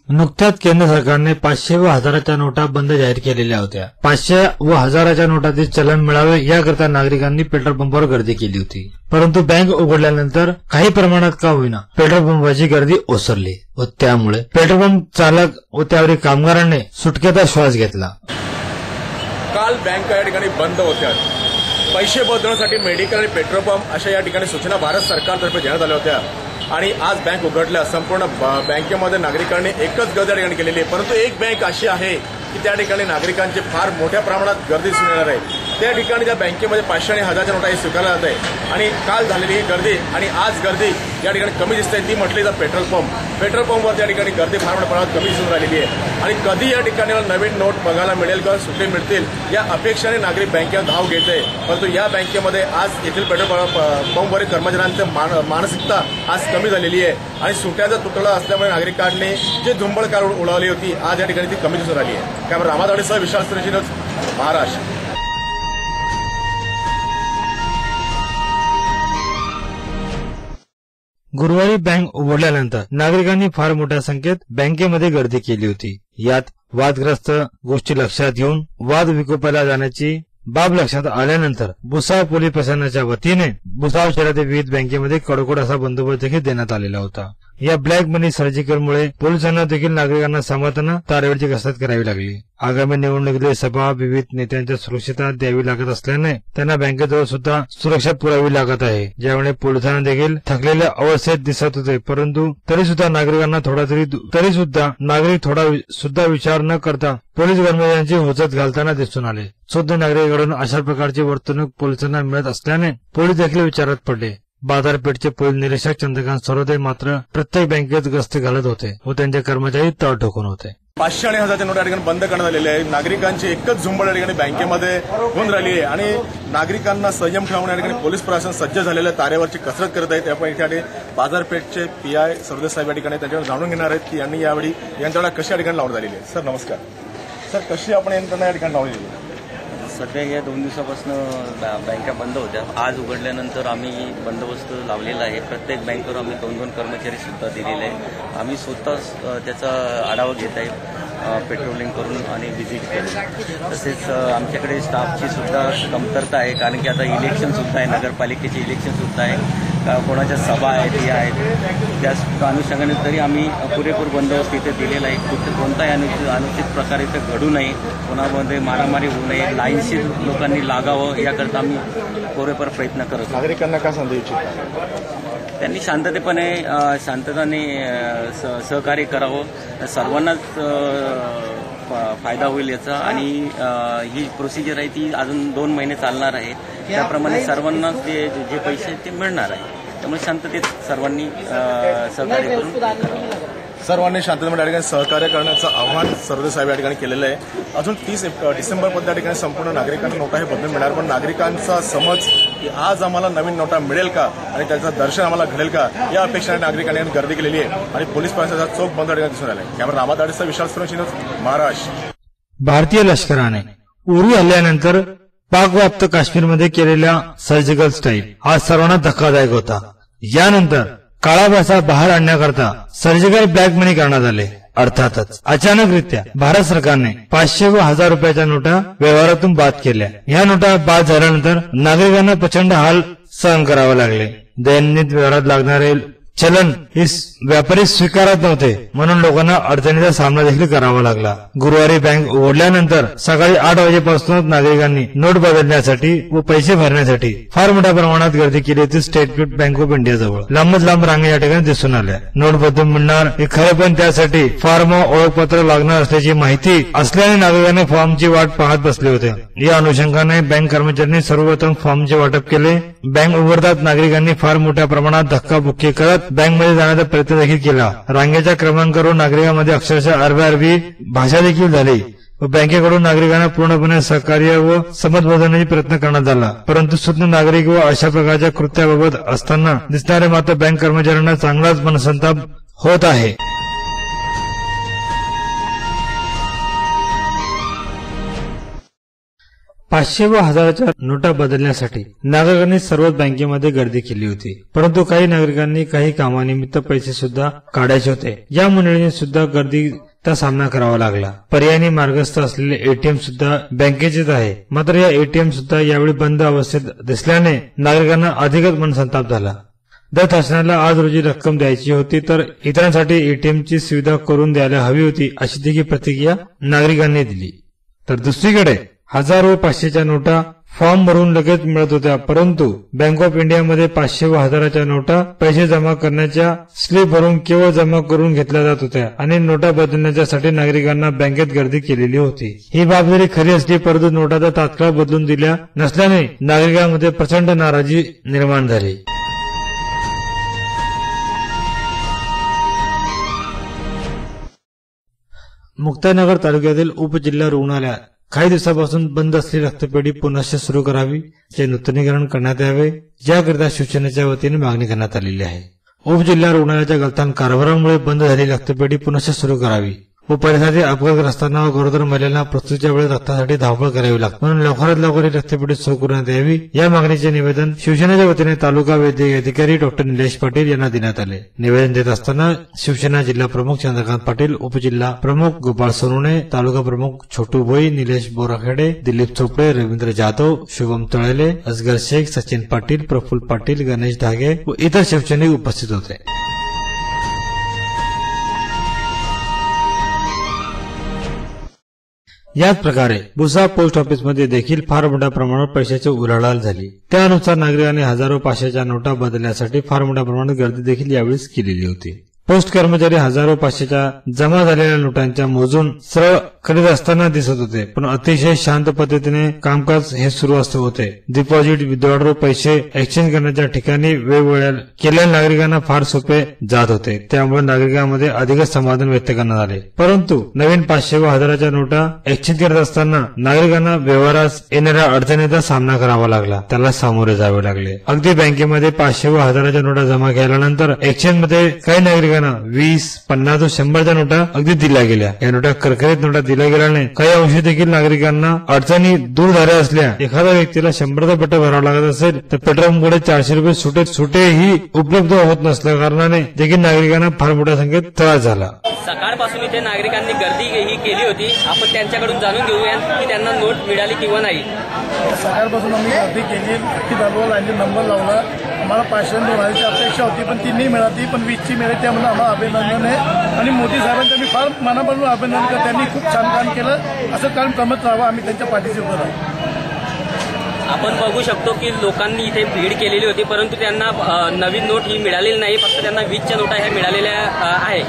नुकत्याच केंद्र सरकारने 500 व 1000च्या नोटा बंद जाहीर केलेल्या होत्या. 500 व 1000च्या नोटाचे चलन मिळावे याकरता नागरिकांनी पेट्रोल पंपावर गर्दी केली होती. परंतु बँक उघडल्यानंतर काही प्रमाणात का होईना पेट्रोल पंपाची गर्दी ओसरली व त्यामुळे पेट्रोल पंप चालक व त्यावरील कामगारांनी सुटकेचा श्वास घेतला. काल बँका या ठिकाणी बंद होत्या. पैसे बदलण्यासाठी मेडिकल आणि पेट्रोल पंप अशा या ठिकाणी सूचना भारत सरकारतर्फे देण्यात आल्या होत्या आणि आज बँक उघडल्या. संपूर्ण बँकेमध्ये नागरिकांनी एकच गर्दी या ठिकाणी केलेली आहे. परंतु एक बँक अशी आहे की त्या ठिकाणी नागरिकांची फार मोठ्या प्रमाणात गर्दी दिसून येणार आहे. त्या ठिकाणी त्या बँकेमध्ये 500 आणि 1000च्या नोटा स्वीकारल्या जात आहे आणि काल झालेली ही गर्दी आणि आज गर्दी या ठिकाणी कमी दिसते. ती म्हटली तर पेट्रोल पंपवर त्या ठिकाणी गर्दी फार मोठ्या प्रमाणात कमी दिसून राहिलेली आहे आणि कधी या ठिकाणी नवीन नोट बघायला मिळेल किंवा सुटे मिळतील या अपेक्षेने नागरिक बँकेवर धाव घेत आहे. परंतु या बँकेमध्ये आज येथील पेट्रोल पंपवरील कर्मचाऱ्यांची मानसिकता आज कमी झालेली आहे आणि सुट्याचा तुटवडा असल्यामुळे नागरिकांनी जे झुंबडकार उडवली होती आज या ठिकाणी ती कमी दिसून राहिली आहे. त्यामुळे रामादाडीसह विशाल सुरेश, महाराष्ट्र. गुरुवारी बँक उघडल्यानंतर नागरिकांनी फार मोठ्या संख्येत बँकेमध्ये गर्दी केली होती. यात वादग्रस्त गोष्टी लक्षात घेऊन वाद विकोपाला जाण्याची बाब लक्षात आल्यानंतर भुसावळ पोलीस प्रशासनाच्या वतीने भुसावळ शहरातील विविध बँकेमध्ये कडकोड असा बंदोबस्त देखील देण्यात आलेला होता. या ब्लॅक मनी सर्जिकलमुळे पोलिसांना देखील नागरिकांना सांभाळताना तारेवरची कसरत करावी लागली. आगामी निवडणुकीतील सभा विविध नेत्यांच्या सुरक्षितता द्यावी लागत असल्याने त्यांना बँकेजवळ सुद्धा सुरक्षा पुरावी लागत आहे. ज्यामुळे पोलिसांना देखील थकलेल्या अवस्थेत दिसत होते. परंतु तरी सुद्धा नागरिक थोडा सुद्धा विचार न करता पोलीस कर्मचाऱ्यांची होचत घालताना दिसून आले. शुद्ध नागरिकांकडून अशा प्रकारची वर्तणूक पोलिसांना मिळत असल्याने पोलीस देखील विचारात पडले. बाजारपेठचे पोलीस निरीक्षक चंद्रकांत सरोदे मात्र प्रत्येक बँकेत गस्त घालत होते व त्यांचे कर्मचारी तळ ठोकून होते. 500 आणि 1000च्या नोटा या ठिकाणी बंद करण्यात आलेल्या आहे. नागरिकांची एकच झुंबड या ठिकाणी बँकेमध्ये होऊन राहिली आहे आणि नागरिकांना संयम ठेवून या ठिकाणी पोलीस प्रशासन सज्ज झालेल्या तारेवरची कसरत करत आहेत. आपण इथे बाजारपेठचे PI सरोदे साहेब या ठिकाणी त्यांच्यावर जाणून घेणार आहेत की यांनी यावेळी यंत्रणा कशी या ठिकाणी लावून झालेली आहे. सर नमस्कार. सर कशी आपण यंत्रणा या ठिकाणी लावलेली आहे? सध्या या 2 दिवसापासून बँका बंद होत्या. आज उघडल्यानंतर आम्ही बंदोबस्त लावलेला आहे. प्रत्येक बँकेवर आम्ही 2-2 कर्मचारी सुद्धा दिलेले आहे. आम्ही स्वतः त्याचा आढावा घेत आहे पेट्रोलिंग करून आणि व्हिजिट करून. तसेच आमच्याकडे स्टाफची सुद्धा कमतरता आहे कारण की आता इलेक्शन सुद्धा आहे, नगरपालिकेचे इलेक्शन सुद्धा आहे, कोणाच्या सभा आहेत या आहेत. त्या अनुषंगाने तरी आम्ही पुरेपूर बंदोबस्त इथे दिलेला आहे. कोणताही अनुचित प्रकार इथे घडू नये, कोणामध्ये मारामारी होऊ नये, लाईनशी लोकांनी लागावं याकरता आम्ही पुरेपूर प्रयत्न करतो. नागरिकांना काय सांगू इच्छिता? त्यांनी शांतताने सहकार्य करावं. सर्वांनाच फायदा होईल याचा आणि ही प्रोसिजर आहे ती अजून 2 महिने चालणार आहे. त्याप्रमाणे सर्वांना ते जे पैसे आहेत ते मिळणार आहे. त्यामुळे शांततेत सर्वांनी सहकार्य करून करावं. सर्वांनी शांततेमध्ये या ठिकाणी सहकार्य करण्याचं आव्हान सरोदे साहेब या ठिकाणी केलेलं आहे. अजून 30 डिसेंबरपर्यंत या ठिकाणी संपूर्ण नागरिकांना नोटा हे बदलून मिळणार. पण नागरिकांचा समज की आज आम्हाला नवीन नोटा मिळेल का आणि त्याचं दर्शन आम्हाला घडेल का या अपेक्षेने नागरिकांनी गर्दी केलेली आहे आणि पोलीस प्रशासनाचा चोख बंद दिसून आला आहे. त्यामुळे रामादाडीचा विशाल सुरेश, महाराष्ट्र. भारतीय लष्कराने उरी हल्ल्यानंतर पाकव्याप्त काश्मीरमध्ये केलेल्या सर्जिकल स्ट्राईक हा सर्वांना धक्कादायक होता. यानंतर काळा पैसा बाहेर आणण्याकरता सर्जिकल ब्लॅक मनी करण्यात आले. अर्थातच अचानकरित्या भारत सरकारने 500 व 1000 रुपयाच्या नोटा व्यवहारातून बाद केल्या. या नोटा बाद झाल्यानंतर नागरिकांना प्रचंड हाल सहन करावे लागले. दैनंदिन व्यवहारात लागणारे चलन हे व्यापारी स्वीकारत नव्हते म्हणून लोकांना अडचणीचा सामना देखील करावा लागला. गुरुवारी बँक उघडल्यानंतर सकाळी 8 वाजेपासूनच नागरिकांनी नोट बदलण्यासाठी व पैसे भरण्यासाठी फार मोठ्या प्रमाणात गर्दी केली होती. स्टेट बँक ऑफ इंडिया जवळ लांबच लांब रांगा या ठिकाणी दिसून आल्या. नोट बदलून मिळणार हे खरे, पण त्यासाठी फॉर्म ओळखपत्र लागणार असल्याची माहिती असल्याने नागरिकांनी फॉर्मची वाट पाहत बसले होते. या अनुषंगाने बँक कर्मचाऱ्यांनी सर्वप्रथम फॉर्मचे वाटप केले. बँक उघडतात नागरिकांनी फार मोठ्या प्रमाणात धक्काबुक्की करत बँकमध्ये जाण्याचा प्रयत्न देखील केला. रांगेच्या क्रमांकावर नागरिकांमध्ये अक्षरशः अरबी भाषा देखील झाली व बँकेकडून नागरिकांना पूर्णपणे सहकार्य व समज बदलण्याचा प्रयत्न करण्यात आला. परंतु सुज्ञ नागरिक व अशा प्रकारच्या कृत्याबाबत असताना दिसणारे मात्र बँक कर्मचाऱ्यांना चांगलाच मनसंताप होत आहे. 500 व 1000च्या नोटा बदलण्यासाठी नागरिकांनी सर्वच बँकेमध्ये गर्दी केली होती, परंतु काही नागरिकांनी काही कामानिमित्त पैसे सुद्धा काढायचे होते. या मंडळींनी सुद्धा गर्दीचा सामना करावा लागला. पर्यायी मार्गस्थ असलेले एटीएम सुद्धा बँकेचेच आहे, मात्र या एटीएम सुद्धा यावेळी बंद अवस्थेत दिसल्याने नागरिकांना अधिकच मनसंताप झाला. दर तासाला आज रोजी रक्कम द्यायची होती तर इतरांसाठी एटीएमची सुविधा करून द्यायला हवी होती, अशी देखील प्रतिक्रिया नागरिकांनी दिली. तर दुसरीकडे 1000 व 500च्या नोटा फॉर्म भरून लगेच मिळत होत्या, परंतु बँक ऑफ इंडियामध्ये 500 व 1000च्या नोटा पैसे जमा करण्याच्या स्लिप भरून केवळ जमा करून घेतल्या जात होत्या आणि नोटा बदलण्यासाठी नागरिकांना बँकेत गर्दी केलेली होती. ही बाब जरी खरी असली, परंतु नोटा तर तात्काळ बदलून दिल्या नसल्याने नागरिकांमध्ये प्रचंड नाराजी निर्माण झाली. मुक्ताईनगर तालुक्यातील उपजिल्हा रुग्णालयात काही दिवसापासून बंद असलेली रक्तपेढी पुनश्च सुरू करावी, चे नूतनीकरण करण्यात यावे, याकरिता शिवसेनेच्या वतीने मागणी करण्यात आलेली आहे. उपजिल्हा रुग्णालयाच्या गलथान कारभारामुळे बंद झालेली रक्तपेढी पुनश्च सुरू करावी व परिसरातील अपघातग्रस्तांना व गरोदर महिलांना प्रसूतीच्या वेळेस रक्तासाठी धावपळ करावी लागते, म्हणून लवकरात लवकर ही रक्तपेढी सुरू करण्यात यावी, या मागणीचे निवेदन शिवसेनेच्या वतीने तालुका वैद्यकीय अधिकारी डॉ निलेश पाटील यांना देण्यात आले. निवेदन देत असताना शिवसेना जिल्हा प्रमुख चंद्रकांत पाटील, उपजिल्हा प्रमुख गोपाळ सोनवणे, तालुका प्रमुख छोटू भोई, निलेश बोराखेडे, दिलीप चोपडे, रवींद्र जाधव, शुभम तळेले, असगर शेख, सचिन पाटील, प्रफुल्ल पाटील, गणेश धागे व इतर शिवसैनिक उपस्थित होते. याच प्रकारे बुसा पोस्ट ऑफिसमध्ये देखील फार मोठ्या प्रमाणावर पैशाची उलाढाल झाली. त्यानुसार नागरिकांनी 1000 व 500च्या नोटा बदलण्यासाठी फार मोठ्या प्रमाणात गर्दी देखील यावेळी केलेली होती. पोस्ट कर्मचारी 1000 व 500च्या जमा झालेल्या नोटांच्या मोजून सरळ करीत असताना दिसत होते, पण अतिशय शांत पद्धतीने कामकाज हे सुरू असते होते. डिपॉझिट, विथड्रॉ पैसे एक्सचेंज करण्याच्या ठिकाणी वेगवेगळ्या केलेल्या नागरिकांना फार सोपे जात होते, त्यामुळे नागरिकांमध्ये अधिकच समाधान व्यक्त करण्यात आले. परंतु नवीन 500 व 1000च्या नोटा एक्सचेंज करत असताना नागरिकांना व्यवहारास येणाऱ्या अडचणीचा सामना करावा लागला, त्याला सामोरे जावे लागले. अगदी बँकेमध्ये 500 व 1000च्या नोटा जमा केल्यानंतर एक्सचेंजमध्ये काही नागरिकांना 20, 50 व 100च्या नोटा अगदी दिल्या गेल्या. या नोटा करकरीत नोटा दिल्या गेल्याने काही अंशी देखील नागरिकांना अडचणी दूर झाल्या असल्या. एखाद्या व्यक्तीला 100चा पेट्रोल भरावा लागत असेल तर पेट्रोलमुळे 400 रुपये सुटेही उपलब्ध होत नसल्या कारणाने देखील नागरिकांना फार मोठ्या संख्येत त्रास झाला. सकाळपासून इथे नागरिकांनी गर्दी ही केली होती. आपण त्यांच्याकडून जाणून घेऊया की त्यांना नोट मिळाली किंवा नाही. सकाळपासून आम्ही गर्दी केली, लाईनला नंबर लावला. आम्हाला 500 मिळायची अपेक्षा होती, पण ती नाही मिळाली, पण 20ची मिळाली. त्यामुळे आम्हाला अभिनंदन आहे आणि मोदी साहेबांचं मी फार मनापासून अभिनंदन करतो. त्यांनी खूप छान काम केलं. असं काम करत राहावं, आम्ही त्यांच्या पाठीशी उभं राहू. आपण बघू शकतो की लोकांनी इथे भीड केलेली होती, परंतु त्यांना नवीन नोट ही मिळालेली नाही. फक्त त्यांना 20च्या नोटा ह्या मिळालेल्या आहे.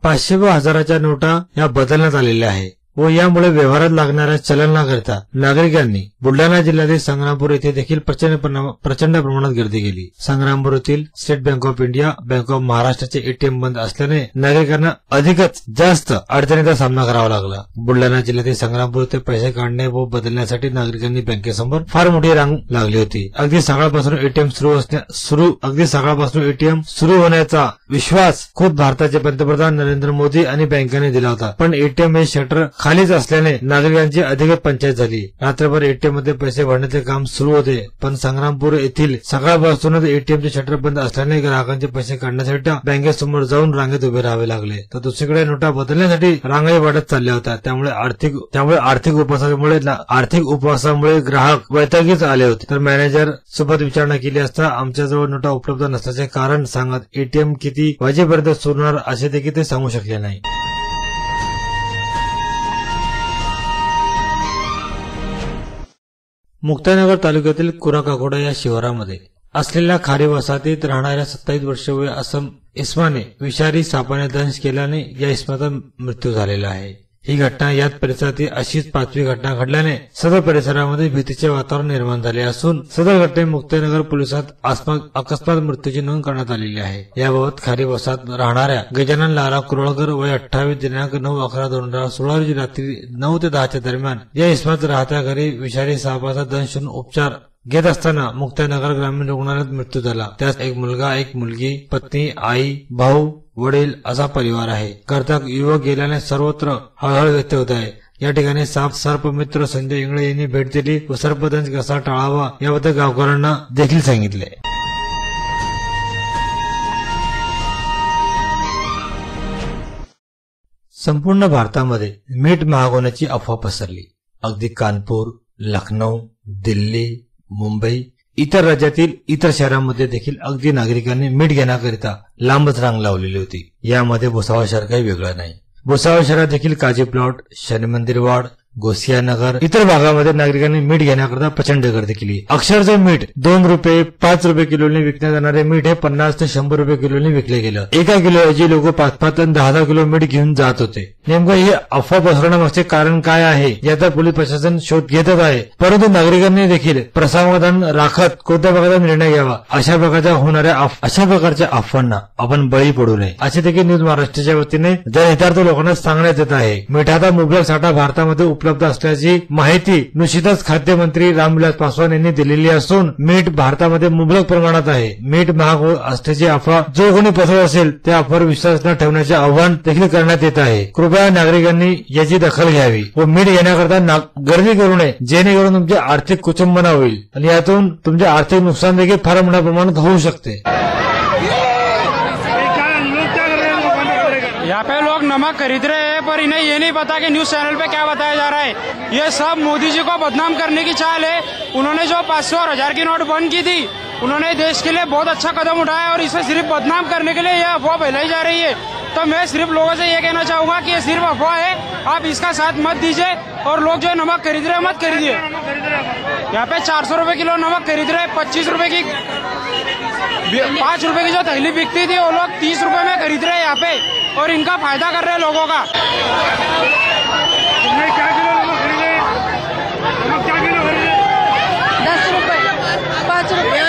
500 व 1000च्या नोटा या बदलण्यात आलेल्या आहे व यामुळे व्यवहारात लागणाऱ्या चलनाकरिता नागरिकांनी बुलढाणा जिल्ह्यातील संग्रामपूर येथे देखील प्रचंड प्रमाणात गर्दी केली. संग्रामपूर येथील state bank of India, bank of महाराष्ट्राचे एटीएम बंद असल्याने नागरिकांना अधिकच जास्त अडचणीचा सामना करावा लागला. बुलढाणा जिल्ह्यातील संग्रामपूर येथे पैसे काढणे व बदलण्यासाठी नागरिकांनी बँकेसमोर फार मोठी रांग लागली होती. अगदी सकाळपासून एटीएम सुरू होण्याचा विश्वास खुद भारताचे पंतप्रधान नरेंद्र मोदी आणि बँकेने दिला होता, पण एटीएम हे शटर खालीच असल्याने नागरिकांची अधिकच पंचायत झाली. रात्रभर एटीएम मध्ये पैसे भरण्याचे काम सुरू होते, पण संग्रामपूर येथील सकाळपासूनच एटीएमचे शटर बंद असल्याने ग्राहकांचे पैसे काढण्यासाठी बँकेसमोर जाऊन रांगेत उभे राहावे लागले. तर दुसरीकडे नोटा बदलण्यासाठी रांगाही वाढत चालल्या होत्या. त्यामुळे आर्थिक उपवासामुळे ग्राहक वैतागीच आले होते. तर मॅनेजर सोबत विचारणा केली असता आमच्याजवळ नोटा उपलब्ध नसल्याचे कारण सांगत एटीएम किती वाजेपर्यंत सुरू होणार असे देखील ते सांगू शकले नाही. मुक्ताईनगर तालुक्यातील कुराकाकोडा या शिवारामध्ये असलेल्या खारी वसाहतीत राहणाऱ्या 27 वर्षीय वय असम इस्माने विषारी सापाने दंश केल्याने या इस्माचा मृत्यू झालेला आहे. ही घटना याच परिसरातील अशीच 5वी घटना घडल्याने सदर परिसरामध्ये भीतीचे वातावरण निर्माण झाले असून सदर घटनेत मुक्ताईनगर पोलिसात अकस्मात मृत्यूची नोंद करण्यात आलेली आहे. याबाबत खारी वसाहत राहणाऱ्या गजानन लाला कुरळकर वय 28 दिनांक 9/11/2016 रोजी रात्री 9 ते 10च्या दरम्यान या इस्मात राहत्या घरी विषारी सापाचा दंश होऊन उपचार घेत असताना मुक्ताईनगर ग्रामीण रुग्णालयात मृत्यू झाला. त्यास एक मुलगा, एक मुलगी, पत्नी, आई, भाऊ वडील असा परिवार आहे. कर्तक युवक गेल्याने सर्वत्र हळहळ व्यक्त होत आहे. या ठिकाणी सर्प मित्र संजय इंगळे यांनी भेट दिली व सर्पदंश कसा टाळावा याबद्दल गावकऱ्यांना देखील सांगितले. संपूर्ण भारतामध्ये मीठ महाग होण्याची अफवा पसरली. अगदी कानपूर, लखनौ, दिल्ली, मुंबई, इतर राज्यातील इतर शहरांमध्ये देखील अगदी नागरिकांनी मीठ घेण्याकरिता लांबच रांग लावलेली होती. यामध्ये भुसावळ शहर काही वेगळं नाही. भुसावळ शहरात देखील काजी प्लॉट, शनी मंदिर वाड, गोसियानगर इतर भागामध्ये नागरिकांनी मीठ घेण्याकरता प्रचंड गर्दी केली. अक्षरशः मीठ 2 रुपये 5 रुपये किलोने विकण्यात येणारे मीठ हे 50 ते 100 रुपये किलोने विकले गेलं. एका किलोऐवजी लोक 5-5 आणि 10 किलो मीठ घेऊन जात होते. नेमकं हे अफवा पसरवण्यामागचे कारण काय आहे याचा पोलीस प्रशासन शोध घेतच आहे. परंतु नागरिकांनी देखील प्रसावधान राखत कोणत्या प्रकारचा निर्णय घ्यावा. अशा प्रकारच्या अफवांना आपण बळी पडू नये असे देखील न्यूज महाराष्ट्राच्या वतीने जनहितार्थ लोकांना सांगण्यात येत आहे. मिठाचा मुबलक साठा भारतामध्ये उपलब्ध असल्याची माहिती नुकतीच खाद्यमंत्री रामविलास पासवान यांनी दिलेली असून मीठ भारतामध्ये मुबलक प्रमाणात आहे. मीठ महाग असल्याची अफवा जो कोणी पसरवत असेल त्या अफवावर विश्वास न ठेवण्याचे आवाहन देखील करण्यात येत आहे. कृपया नागरिकांनी याची दखल घ्यावी व मीठ घेण्याकरता गर्दी करू नये, जेणेकरून तुमचे आर्थिक कुचंबना होईल आणि यातून तुमचे आर्थिक नुकसान देखील फार मोठ्या प्रमाणात होऊ शकते. यहाँ पे लोग नमक खरीद रहे हैं पर इन्हें ये नहीं पता कि न्यूज चैनल पे क्या बताया जा रहा है. ये सब मोदी जी को बदनाम करने की चाल है. उन्होंने जो 500 और 1000 की नोट बंद की थी, उन्होंने देश के लिए बहुत अच्छा कदम उठाया और इसे सिर्फ बदनाम करने के लिए यह अफवाह फैलाई जा रही है. तो मैं सिर्फ लोगों से ये कहना चाहूंगा कि ये सिर्फ अफवाह है, आप इसका साथ मत दीजिए और लोग जो नमक खरीद रहे हैं मत खरीदिए. यहाँ पे 400 रुपए किलो नमक खरीद रहे हैं. 25 रुपए की 5 रुपए की जो थैली बिकती थी वो लोग 30 रुपए में खरीद रहे हैं यहाँ पे और इनका फायदा कर रहे हैं लोगों का. क्या किलो नमक खरीदे? नमक क्या किलो खरीदे? 10 रुपए 5 रुपए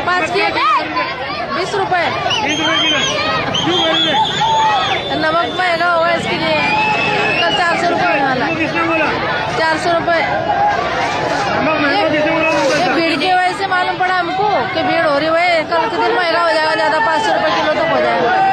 5 की 20 रुपए 20 रुपए किलो. क्यों खरीदे? नमक महंगा हुआ है इसके लिए. कल 400 रुपए वाला. किसने बोला 400 रुपए? नमक महंगा किसने बोला? ये भीड़ की वजह से मालूम पड़ा हमको कि भीड़ हो रही है. कल के दिन महंगा हो जाएगा, ज्यादा 500 रुपए किलो तक हो जाएगा.